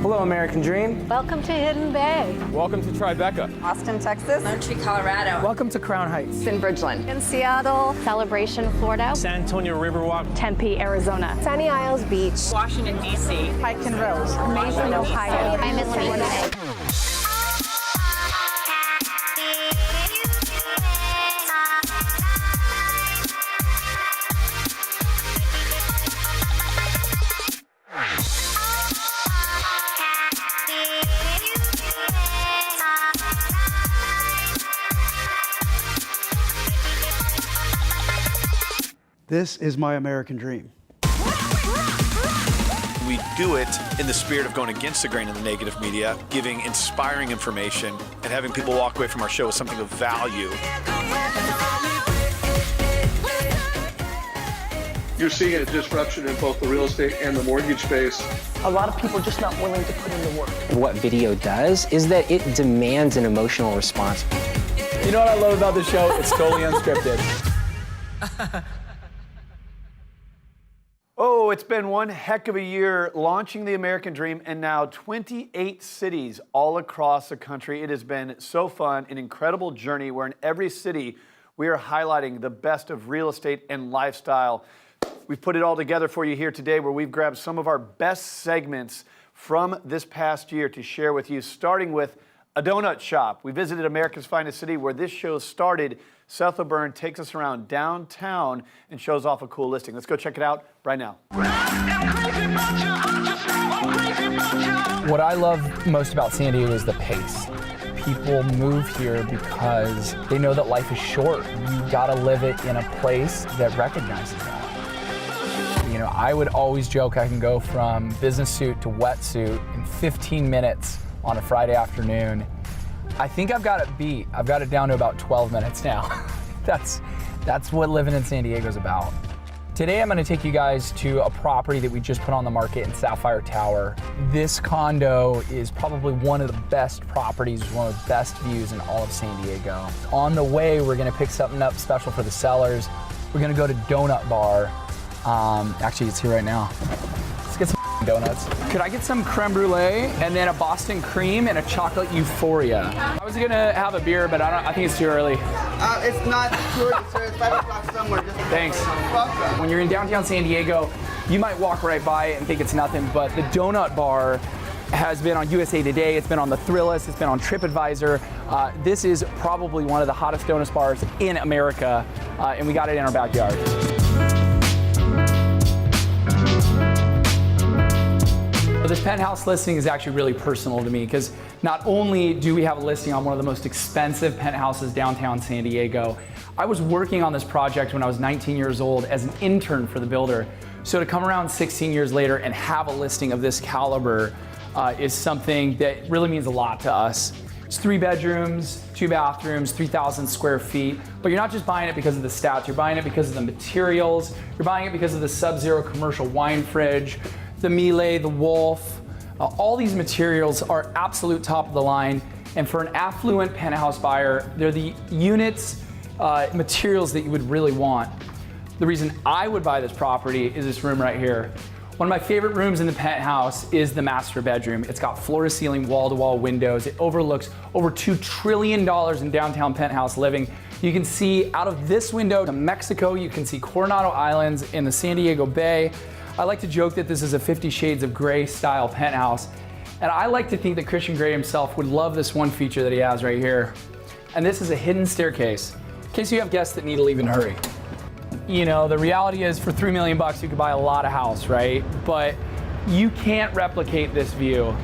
Hello, American Dream. Welcome to Hidden Bay. Welcome to Tribeca. Austin, Texas. Montreal, Colorado. Welcome to Crown Heights. In Bridgeland. In Seattle. Celebration, Florida. San Antonio Riverwalk. Tempe, Arizona. Sunny Isles Beach. Washington, D.C. Pike and Rose. Mason, Ohio. I'm in Louisiana. This is my American dream. We do it in the spirit of going against the grain of the negative media, giving inspiring information, and having people walk away from our show with something of value. You're seeing a disruption in both the real estate and the mortgage space. A lot of people are just not willing to put in the work. What video does is that it demands an emotional response. You know what I love about the show? It's totally unscripted. Oh, it's been one heck of a year launching the American Dream, and now 28 cities all across the country. It has been so fun, an incredible journey where in every city we are highlighting the best of real estate and lifestyle. We've put it all together for you here today, where we've grabbed some of our best segments from this past year to share with you, starting with a donut shop. We visited America's finest city where this show started. Seth O'Byrne takes us around downtown and shows off a cool listing. Let's go check it out right now. What I love most about San Diego is the pace. People move here because they know that life is short. You gotta live it in a place that recognizes that. You know, I would always joke I can go from business suit to wetsuit in 15 minutes on a Friday afternoon. I think I've got it beat. I've got it down to about 12 minutes now. That's what living in San Diego is about. Today I'm going to take you guys to a property that we just put on the market in Sapphire Tower. This condo is probably one of the best properties, one of the best views in all of San Diego. On the way, we're going to pick something up special for the sellers. We're going to go to Donut Bar. Actually, it's here right now. Let's get some donuts. Could I get some creme brulee and then a Boston cream and a chocolate euphoria? I was gonna have a beer, but I think it's too early. It's not too early, sir. It's 5 o'clock somewhere. Thanks. When you're in downtown San Diego, you might walk right by it and think it's nothing, but the Donut Bar has been on USA Today, it's been on the Thrillist, it's been on TripAdvisor. This is probably one of the hottest donut bars in America, and we got it in our backyard. This penthouse listing is actually really personal to me because not only do we have a listing on one of the most expensive penthouses downtown San Diego, I was working on this project when I was 19 years old as an intern for the builder. So to come around 16 years later and have a listing of this caliber is something that really means a lot to us. It's 3 bedrooms, 2 bathrooms, 3,000 square feet, but you're not just buying it because of the stats, you're buying it because of the materials, you're buying it because of the Sub-Zero commercial wine fridge, the Miele, the Wolf. All these materials are absolute top of the line, and for an affluent penthouse buyer, they're the units, materials that you would really want. The reason I would buy this property is this room right here. One of my favorite rooms in the penthouse is the master bedroom. It's got floor-to-ceiling, wall-to-wall windows. It overlooks over $2 trillion in downtown penthouse living. You can see out of this window to Mexico. You can see Coronado Islands in the San Diego Bay. I like to joke that this is a 50 Shades of Grey style penthouse. And I like to think that Christian Grey himself would love this one feature that he has right here. And this is a hidden staircase, in case you have guests that need to leave in a hurry. You know, the reality is for $3 million you could buy a lot of house, right? But you can't replicate this view.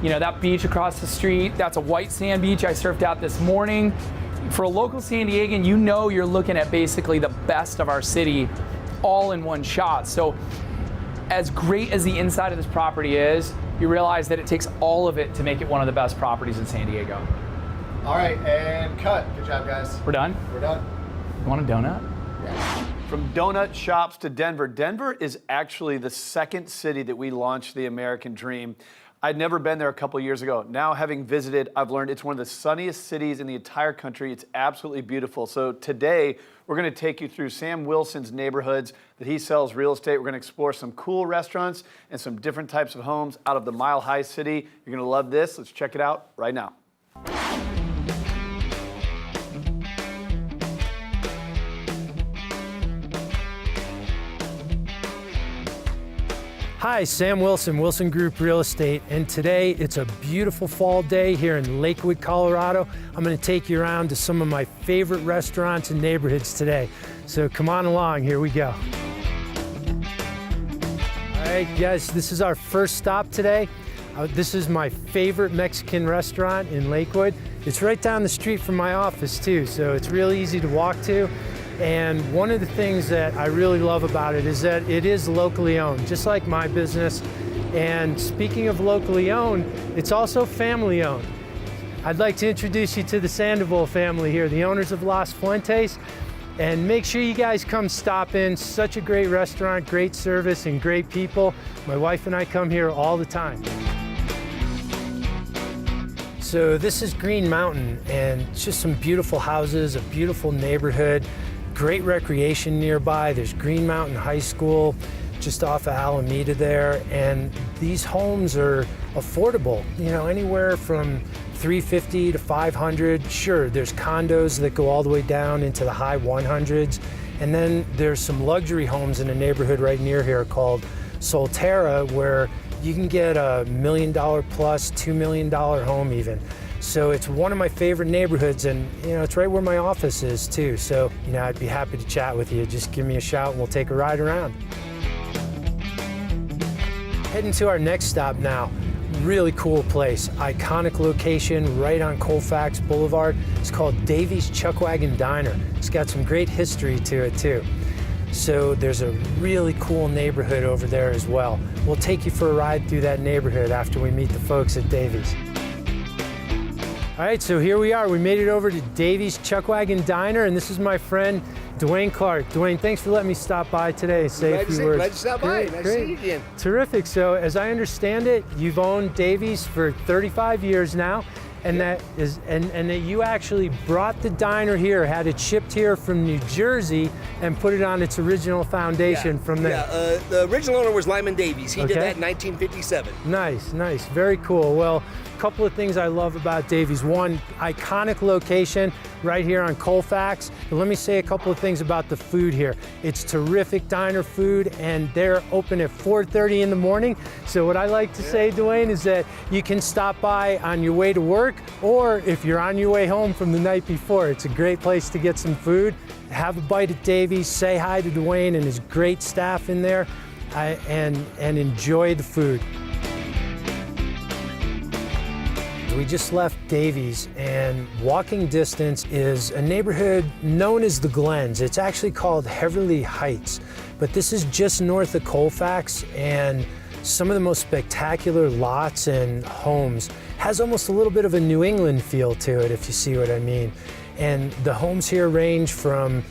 You know, that beach across the street, that's a white sand beach I surfed out this morning. For a local San Diegan, you know you're looking at basically the best of our city all in one shot. So as great as the inside of this property is, you realize that it takes all of it to make it one of the best properties in San Diego. All right, and cut. Good job, guys. We're done? We're done. You want a donut? Yeah. From donut shops to Denver. Denver is actually the second city that we launched the American Dream. I'd never been there a couple years ago. Now, having visited, I've learned it's one of the sunniest cities in the entire country. It's absolutely beautiful. So today, we're going to take you through Sam Wilson's neighborhoods that he sells real estate. We're going to explore some cool restaurants and some different types of homes out of the Mile High City. You're going to love this. Let's check it out right now. Hi, Sam Wilson, Wilson Group Real Estate, and today it's a beautiful fall day here in Lakewood, Colorado. I'm going to take you around to some of my favorite restaurants and neighborhoods today. So come on along, here we go. All right, guys, this is our first stop today. This is my favorite Mexican restaurant in Lakewood. It's right down the street from my office too, so it's really easy to walk to. And one of the things that I really love about it is that it is locally owned, just like my business. And speaking of locally owned, it's also family owned. I'd like to introduce you to the Sandoval family here, the owners of Las Fuentes. And make sure you guys come stop in. Such a great restaurant, great service, and great people. My wife and I come here all the time. So this is Green Mountain, and it's just some beautiful houses, a beautiful neighborhood. Great recreation nearby. There's Green Mountain High School just off of Alameda there, and these homes are affordable, you know, anywhere from $350 to $500. Sure, there's condos that go all the way down into the high 100s, and then there's some luxury homes in a neighborhood right near here called Solterra, where you can get $1 million plus, $2 million home even. So it's one of my favorite neighborhoods, and you know, it's right where my office is too. So, you know, I'd be happy to chat with you. Just give me a shout and we'll take a ride around. Heading to our next stop now. Really cool place, iconic location right on Colfax Boulevard. It's called Davy's Chuck Wagon Diner. It's got some great history to it too. So there's a really cool neighborhood over there as well. We'll take you for a ride through that neighborhood after we meet the folks at Davy's. All right, so here we are. We made it over to Davy's Chuck Wagon Diner, and this is my friend, Dwayne Clark. Dwayne, thanks for letting me stop by today. Say a few words. Glad to stop by. Nice to see you again. Terrific. So as I understand it, you've owned Davy's for 35 years now, and that you actually brought the diner here, had it shipped here from New Jersey, and put it on its original foundation from there. Yeah, the original owner was Lyman Davies. He did that in 1957. Nice, nice, very cool. Well, a couple of things I love about Davy's. One, iconic location right here on Colfax. But let me say a couple of things about the food here. It's terrific diner food, and they're open at 4:30 in the morning. So what I like to say, Dwayne, is that you can stop by on your way to work, or if you're on your way home from the night before. It's a great place to get some food. Have a bite at Davy's, say hi to Dwayne and his great staff in there, and enjoy the food. We just left Davy's, and walking distance is a neighborhood known as the Glens. It's actually called Heverly Heights, but this is just north of Colfax, and some of the most spectacular lots and homes. Has almost a little bit of a New England feel to it, if you see what I mean. And the homes here range from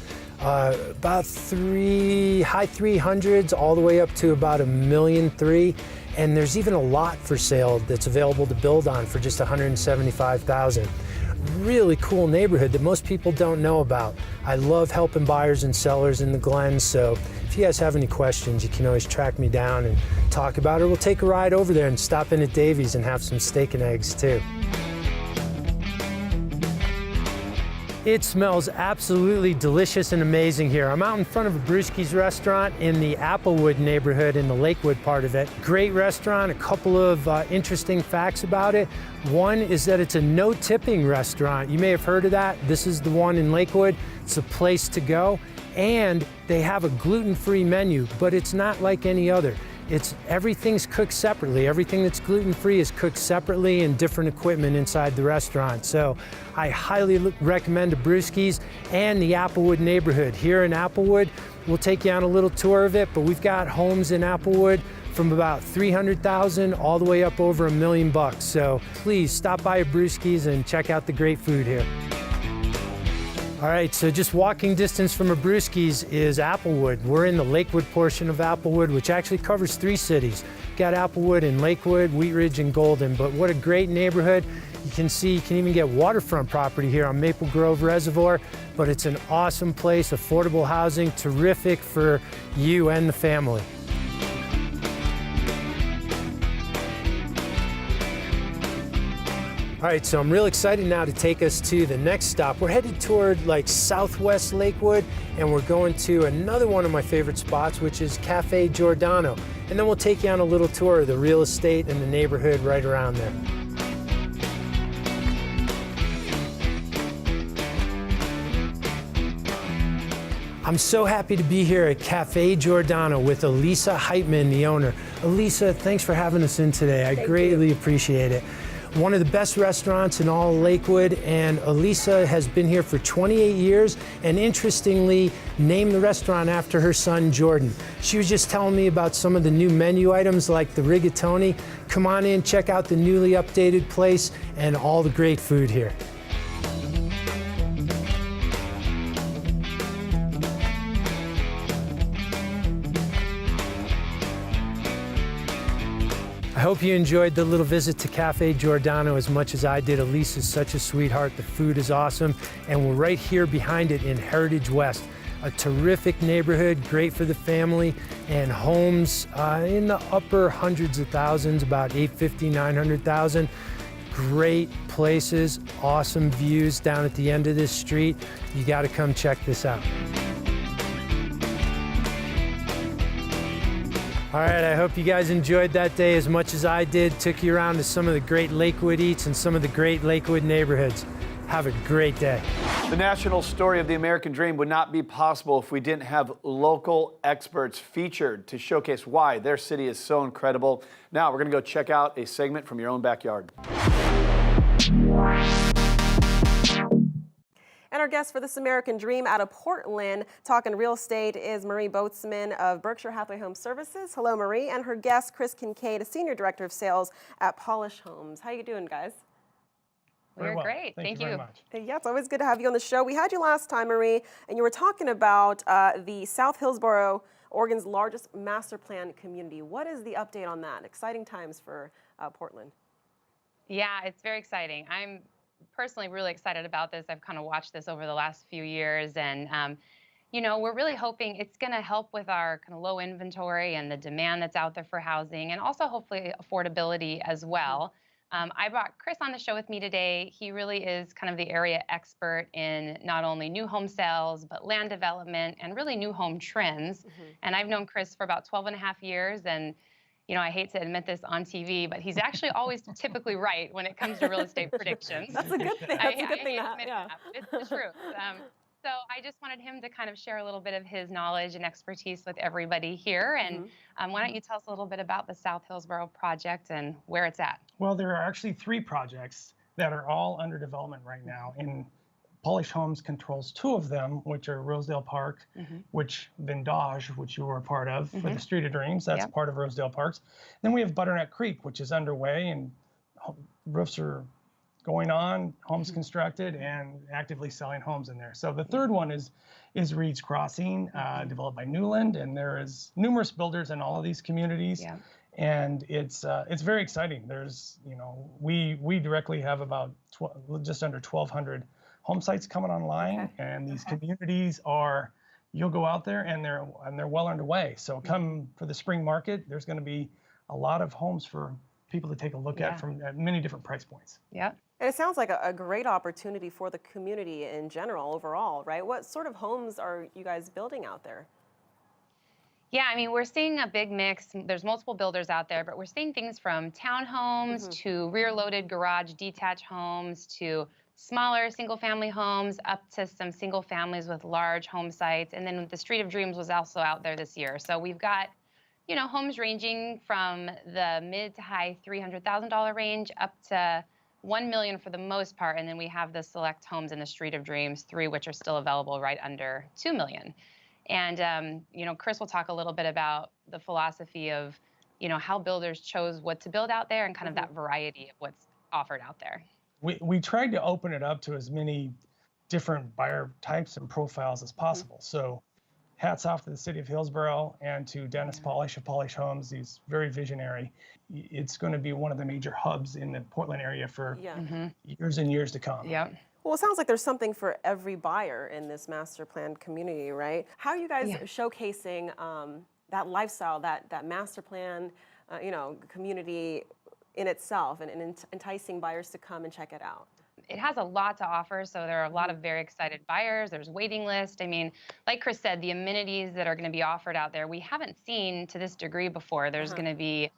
about high 300s all the way up to about $1.3 million. And there's even a lot for sale that's available to build on for just $175,000. Really cool neighborhood that most people don't know about. I love helping buyers and sellers in the Glens, so if you guys have any questions, you can always track me down and talk about it. We'll take a ride over there and stop in at Davy's and have some steak and eggs too. It smells absolutely delicious and amazing here. I'm out in front of a Brewski's restaurant in the Applewood neighborhood in the Lakewood part of it. Great restaurant, a couple of interesting facts about it. One is that it's a no-tipping restaurant. You may have heard of that. This is the one in Lakewood. It's a place to go. And they have a gluten-free menu, but it's not like any other. Everything's cooked separately. Everything that's gluten-free is cooked separately in different equipment inside the restaurant. So I highly recommend the Brewski's and the Applewood neighborhood. Here in Applewood, we'll take you on a little tour of it, but we've got homes in Applewood from about $300,000 all the way up over $1 million. So please stop by a Brewski's and check out the great food here. All right, so just walking distance from Abruzzi's is Applewood. We're in the Lakewood portion of Applewood, which actually covers 3 cities. Got Applewood and Lakewood, Wheat Ridge and Golden, but what a great neighborhood. You can see, you can even get waterfront property here on Maple Grove Reservoir, but it's an awesome place, affordable housing, terrific for you and the family. All right, so I'm real excited now to take us to the next stop. We're headed toward like Southwest Lakewood, and we're going to another one of my favorite spots, which is Cafe Giordano. And then we'll take you on a little tour of the real estate and the neighborhood right around there. I'm so happy to be here at Cafe Giordano with Elisa Heitman, the owner. Elisa, thanks for having us in today. I greatly appreciate it. One of the best restaurants in all of Lakewood, and Elisa has been here for 28 years, and interestingly, named the restaurant after her son, Jordan. She was just telling me about some of the new menu items like the rigatoni. Come on in, check out the newly updated place and all the great food here. I hope you enjoyed the little visit to Cafe Giordano as much as I did. Elisa's such a sweetheart. The food is awesome. And we're right here behind it in Heritage West. A terrific neighborhood, great for the family, and homes in the upper hundreds of thousands, about 850, 900,000. Great places, awesome views down at the end of this street. You gotta come check this out. All right, I hope you guys enjoyed that day as much as I did. Took you around to some of the great Lakewood eats and some of the great Lakewood neighborhoods. Have a great day. The national story of the American dream would not be possible if we didn't have local experts featured to showcase why their city is so incredible. Now we're gonna go check out a segment from your own backyard. And our guest for This American Dream out of Portland, talking real estate, is Marie Boatsman of Berkshire Hathaway HomeServices. Hello, Marie. And her guest, Chris Kincaid, a Senior Director of Sales at Polish Homes. How you doing, guys? We're great. Thank you. Very much. Yeah, it's always good to have you on the show. We had you last time, Marie, and you were talking about the South Hillsborough, Oregon's largest master plan community. What is the update on that? Exciting times for Portland. Yeah, it's very exciting. I'm personally really excited about this. I've kind of watched this over the last few years, and you know, we're really hoping it's going to help with our kind of low inventory and the demand that's out there for housing, and also hopefully affordability as well. I brought Chris on the show with me today. He really is kind of the area expert in not only new home sales, but land development and really new home trends. And I've known Chris for about 12 and a half years, and you know, I hate to admit this on TV, but he's actually always typically right when it comes to real estate predictions. That's a good thing. That's a good thing. Yeah. It's the truth. So I just wanted him to kind of share a little bit of his knowledge and expertise with everybody here. And why don't you tell us a little bit about the South Hillsborough project and where it's at? Well, there are actually 3 projects that are all under development right now. And Polish Homes controls 2 of them, which are Rosedale Park, which Vendage, which you were a part of, for the Street of Dreams. That's part of Rosedale Parks. Then we have Butternut Creek, which is underway, and roofs are going on, homes constructed, and actively selling homes in there. So the third one is Reed's Crossing, developed by Newland, and there is numerous builders in all of these communities. And it's very exciting. There's, you know, we directly have about just under 1,200 home sites coming online, and these communities are, you'll go out there and they're well underway. So come for the spring market, there's going to be a lot of homes for people to take a look at from many different price points. And it sounds like a great opportunity for the community in general, overall, right? What sort of homes are you guys building out there? Yeah, I mean, we're seeing a big mix. There's multiple builders out there, but we're seeing things from townhomes to rear-loaded garage detached homes to smaller single-family homes up to some single families with large home sites. And then the Street of Dreams was also out there this year. So we've got, you know, homes ranging from the mid to high $300,000 range up to $1 million for the most part. And then we have the select homes in the Street of Dreams, 3 which are still available right under $2 million. And, you know, Chris will talk a little bit about the philosophy of, you know, how builders chose what to build out there and kind of that variety of what's offered out there. We tried to open it up to as many different buyer types and profiles as possible. So hats off to the city of Hillsborough and to Dennis Polish of Polish Homes. He's very visionary. It's going to be one of the major hubs in the Portland area for years and years to come. Yep. Well, it sounds like there's something for every buyer in this master plan community, right? How are you guys showcasing that lifestyle, that master plan, community in itself, and enticing buyers to come and check it out? It has a lot to offer, so there are a lot of very excited buyers. There's waiting list. I mean, like Chris said, the amenities that are going to be offered out there, we haven't seen to this degree before. There's going to be,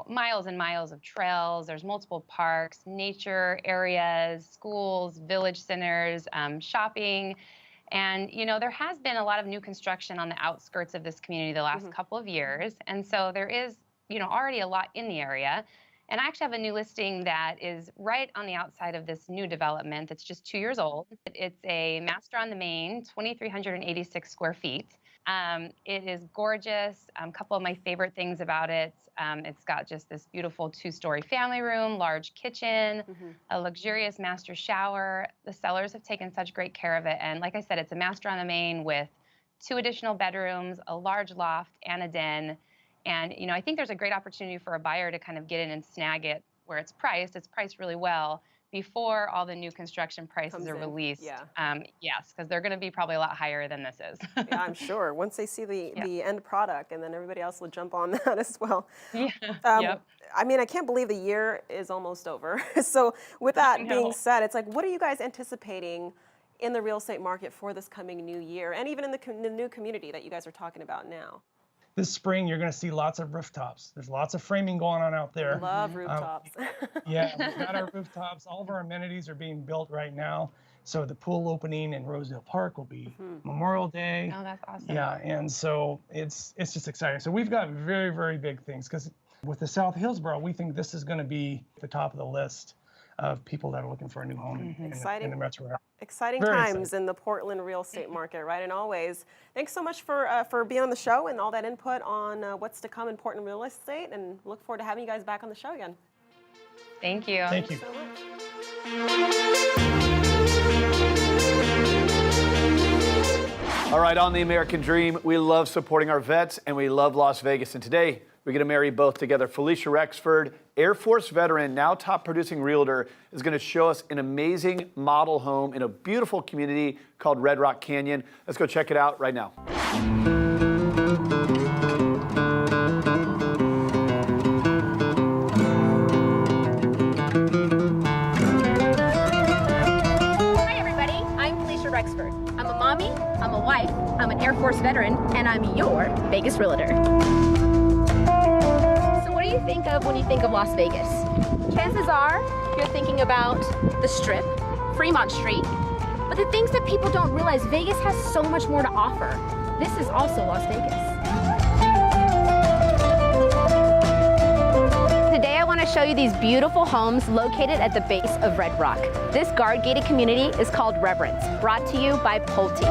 miles and miles of trails. There's multiple parks, nature areas, schools, village centers, shopping. And, there has been a lot of new construction on the outskirts of this community the last couple of years. And so there is, already a lot in the area. And I actually have a new listing that is right on the outside of this new development that's just 2 years old. It's a master on the main, 2,386 square feet. It is gorgeous. A couple of my favorite things about it, it's got just this beautiful 2-story family room, large kitchen, a luxurious master shower. The sellers have taken such great care of it. And like I said, it's a master on the main with 2 additional bedrooms, a large loft, and a den. And, I think there's a great opportunity for a buyer to kind of get in and snag it where it's priced. It's priced really well before all the new construction prices are released. Yes, because they're going to be probably a lot higher than this is. Yeah, I'm sure. Once they see the end product, and then everybody else will jump on that as well. I mean, I can't believe the year is almost over. So with that being said, it's like, what are you guys anticipating in the real estate market for this coming new year, and even in the new community that you guys are talking about now? This spring, you're going to see lots of rooftops. There's lots of framing going on out there. Love rooftops. Yeah, we've got our rooftops. All of our amenities are being built right now. So the pool opening in Rosedale Park will be Memorial Day. Oh, that's awesome. Yeah, and so it's just exciting. So we've got very, very big things, because with the South Hillsborough, we think this is going to be at the top of the list of people that are looking for a new home in the metro area. Exciting times in the Portland real estate market, right? And always, thanks so much for being on the show and all that input on what's to come in Portland real estate, and look forward to having you guys back on the show again. Thank you. Thank you. So much. All right, on the American Dream, we love supporting our vets, and we love Las Vegas. And today, we're going to marry both together. Felicia Rexford, Air Force veteran, now top producing realtor, is going to show us an amazing model home in a beautiful community called Red Rock Canyon. Let's go check it out right now. Hi, everybody. I'm Felicia Rexford. I'm a mommy, I'm a wife, I'm an Air Force veteran, and I'm your Vegas realtor. What do you think of when you think of Las Vegas? Chances are you're thinking about the Strip, Fremont Street, but the things that people don't realize, Vegas has so much more to offer. This is also Las Vegas. Today I want to show you these beautiful homes located at the base of Red Rock. This guard-gated community is called Reverence, brought to you by Pulte.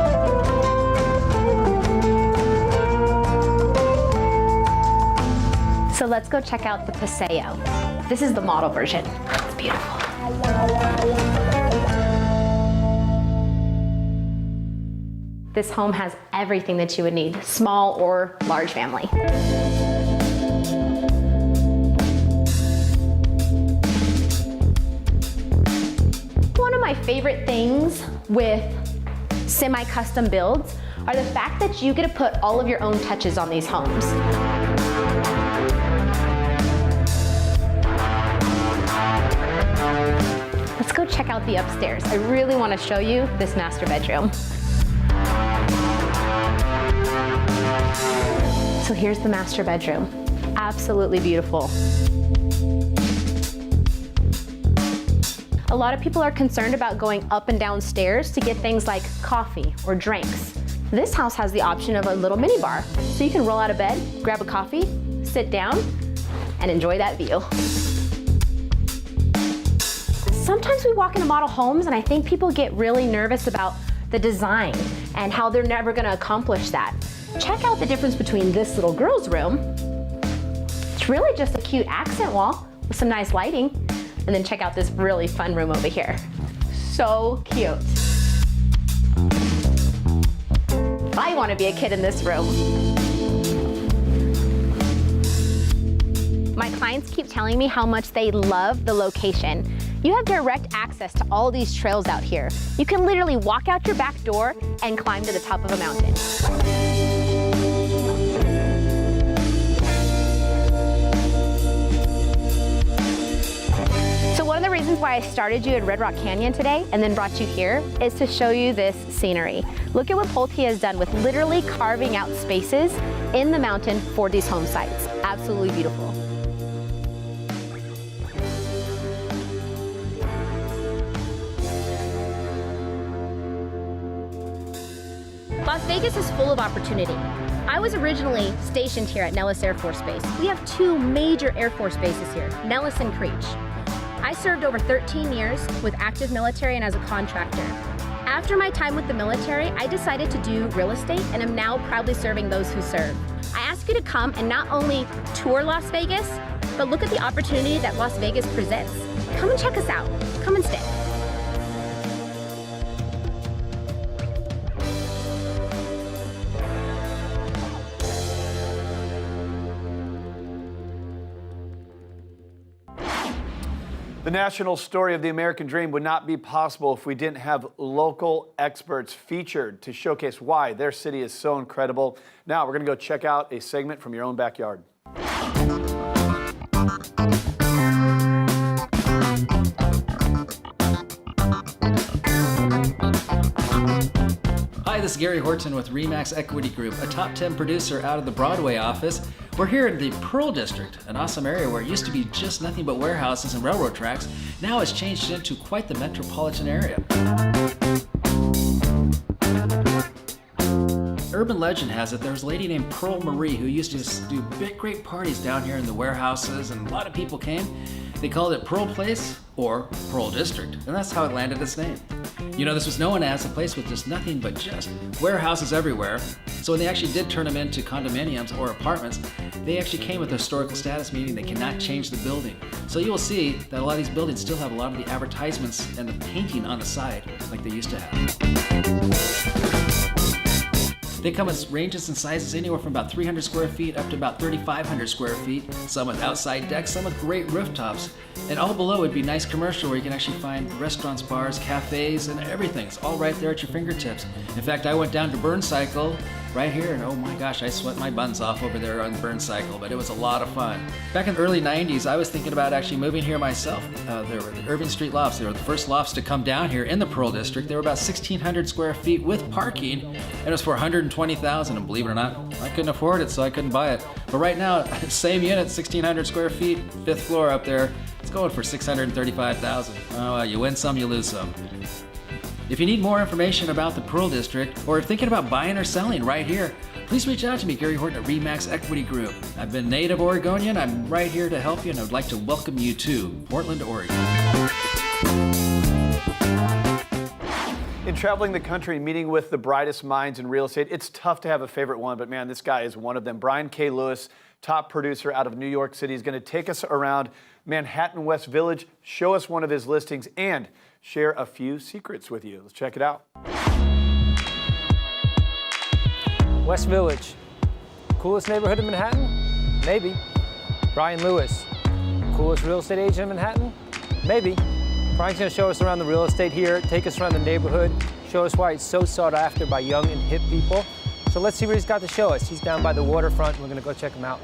So let's go check out the Paseo. This is the model version. It's beautiful. This home has everything that you would need, small or large family. One of my favorite things with semi-custom builds are the fact that you get to put all of your own touches on these homes. Let's go check out the upstairs. I really want to show you this master bedroom. So here's the master bedroom. Absolutely beautiful. A lot of people are concerned about going up and down stairs to get things like coffee or drinks. This house has the option of a little mini bar. So you can roll out of bed, grab a coffee, sit down, and enjoy that view. Sometimes we walk into model homes and I think people get really nervous about the design and how they're never gonna accomplish that. Check out the difference between this little girl's room. It's really just a cute accent wall with some nice lighting. And then check out this really fun room over here. So cute. I want to be a kid in this room. My clients keep telling me how much they love the location. You have direct access to all these trails out here. You can literally walk out your back door and climb to the top of a mountain. So one of the reasons why I started you at Red Rock Canyon today and then brought you here is to show you this scenery. Look at what Pulte has done with literally carving out spaces in the mountain for these home sites. Absolutely beautiful. Las Vegas is full of opportunity. I was originally stationed here at Nellis Air Force Base. We have two major Air Force bases here, Nellis and Creech. I served over 13 years with active military and as a contractor. After my time with the military, I decided to do real estate and am now proudly serving those who serve. I ask you to come and not only tour Las Vegas, but look at the opportunity that Las Vegas presents. Come and check us out. Come and stay. The national story of the American Dream would not be possible if we didn't have local experts featured to showcase why their city is so incredible. Now we're going to go check out a segment from your own backyard. Hi, this is Gary Horton with RE/MAX Equity Group, a top 10 producer out of the Broadway office. We're here in the Pearl District, an awesome area where it used to be just nothing but warehouses and railroad tracks. Now it's changed into quite the metropolitan area. Urban legend has it there was a lady named Pearl Marie who used to do big, great parties down here in the warehouses, and a lot of people came. They called it Pearl Place or Pearl District, and that's how it landed its name. You know, this was known as a place with just nothing but just warehouses everywhere. So when they actually did turn them into condominiums or apartments, they actually came with a historical status, meaning they cannot change the building. So you will see that a lot of these buildings still have a lot of the advertisements and the painting on the side like they used to have. They come in ranges and sizes anywhere from about 300 square feet up to about 3,500 square feet, some with outside decks, some with great rooftops. And all below would be nice commercial where you can actually find restaurants, bars, cafes, and everything. It's all right there at your fingertips. In fact, I went down to Burn Cycle right here, and oh my gosh, I sweat my buns off over there on Burn Cycle, but it was a lot of fun. Back in the early 90s, I was thinking about actually moving here myself. There were the Irving Street lofts. They were the first lofts to come down here in the Pearl District. They were about 1,600 square feet with parking, and it was for $120,000, and believe it or not, I couldn't afford it, so I couldn't buy it. But right now, same unit, 1,600 square feet, 5th floor up there, it's going for $635,000. Oh, well, you win some, you lose some. If you need more information about the Pearl District, or thinking about buying or selling right here, please reach out to me, Gary Horton at RE/MAX Equity Group. I've been native Oregonian. I'm right here to help you, and I'd like to welcome you to Portland, Oregon. In traveling the country and meeting with the brightest minds in real estate, it's tough to have a favorite one, but man, this guy is one of them. Brian K. Lewis, top producer out of New York City, is going to take us around Manhattan West Village, show us one of his listings, and share a few secrets with you. Let's check it out. West Village, coolest neighborhood in Manhattan? Maybe. Brian Lewis, coolest real estate agent in Manhattan? Maybe. Brian's gonna show us around the real estate here, take us around the neighborhood, show us why it's so sought after by young and hip people. So let's see what he's got to show us. He's down by the waterfront. We're gonna go check him out.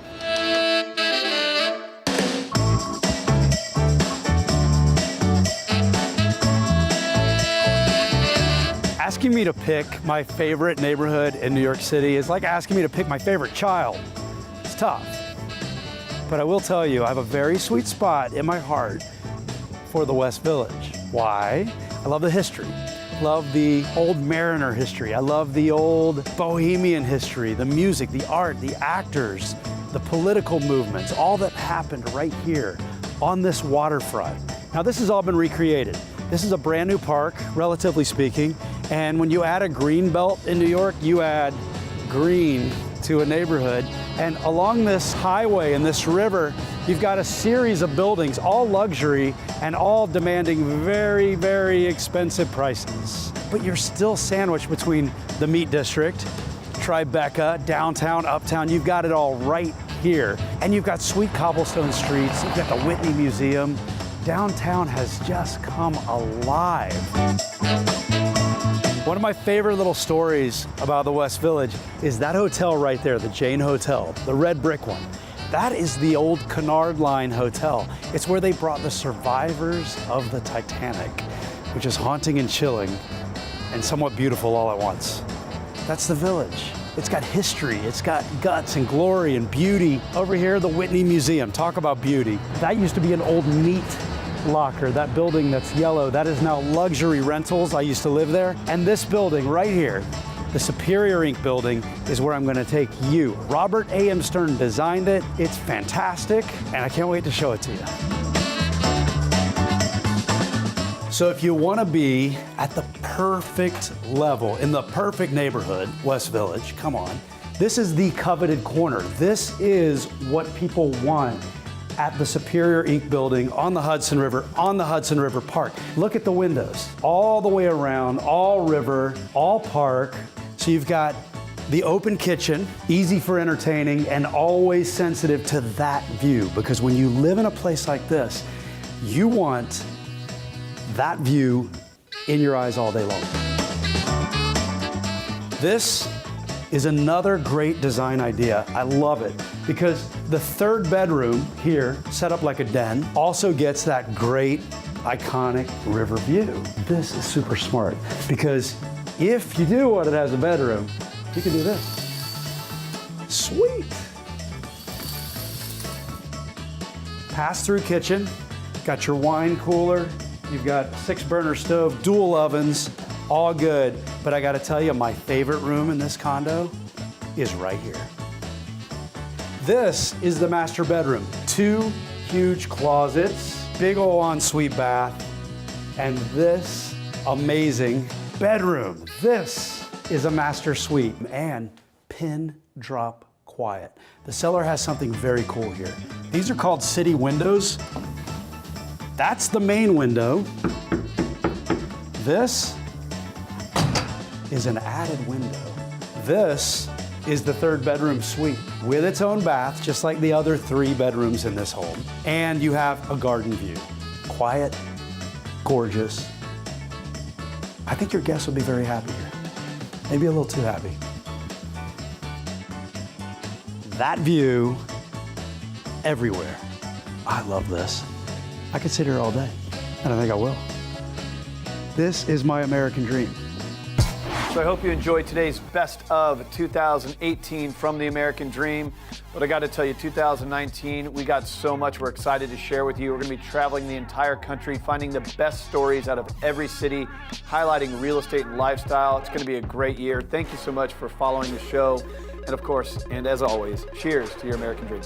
Asking me to pick my favorite neighborhood in New York City is like asking me to pick my favorite child. It's tough. But I will tell you, I have a very sweet spot in my heart for the West Village. Why? I love the history. Love the old Mariner history. I love the old Bohemian history, the music, the art, the actors, the political movements, all that happened right here on this waterfront. Now this has all been recreated. This is a brand new park, relatively speaking, and when you add a green belt in New York, you add green to a neighborhood. And along this highway and this river, you've got a series of buildings, all luxury and all demanding very, very expensive prices. But you're still sandwiched between the Meat District Tribeca, downtown, uptown, you've got it all right here. And you've got sweet cobblestone streets, you've got the Whitney Museum. Downtown has just come alive. One of my favorite little stories about the West Village is that hotel right there, the Jane Hotel, the red brick one. That is the old Cunard Line Hotel. It's where they brought the survivors of the Titanic, which is haunting and chilling and somewhat beautiful all at once. That's the Village. It's got history, it's got guts and glory and beauty. Over here, the Whitney Museum. Talk about beauty. That used to be an old meat locker. That building that's yellow, that is now luxury rentals. I used to live there. And this building right here, the Superior Inc. building, is where I'm going to take you. Robert A.M. Stern designed it. It's fantastic, and I can't wait to show it to you. So if you want to be at the perfect level, in the perfect neighborhood, West Village, come on. This is the coveted corner. This is what people want at the Superior Inc. building on the Hudson River Park. Look at the windows, all the way around, all river, all park. So you've got the open kitchen, easy for entertaining, and always sensitive to that view. Because when you live in a place like this, you want that view in your eyes all day long. This is another great design idea. I love it because the third bedroom here, set up like a den, also gets that great, iconic river view. This is super smart because if you do want it as a bedroom, you can do this. Sweet. Pass-through kitchen, got your wine cooler, you've got 6-burner stove, dual ovens, all good. But I gotta tell you, my favorite room in this condo is right here. This is the master bedroom. 2 huge closets, big ol' ensuite bath, and this amazing bedroom. This is a master suite and pin drop quiet. The seller has something very cool here. These are called city windows. That's the main window. This is an added window. This is the 3rd bedroom suite with its own bath, just like the other 3 bedrooms in this home. And you have a garden view. Quiet, gorgeous. I think your guests will be very happy here. Maybe a little too happy. That view everywhere. I love this. I could sit here all day, and I think I will. This is my American dream. So I hope you enjoyed today's best of 2018 from the American Dream. But I got to tell you, 2019, we got so much we're excited to share with you. We're going to be traveling the entire country, finding the best stories out of every city, highlighting real estate and lifestyle. It's going to be a great year. Thank you so much for following the show. And of course, and as always, cheers to your American Dream.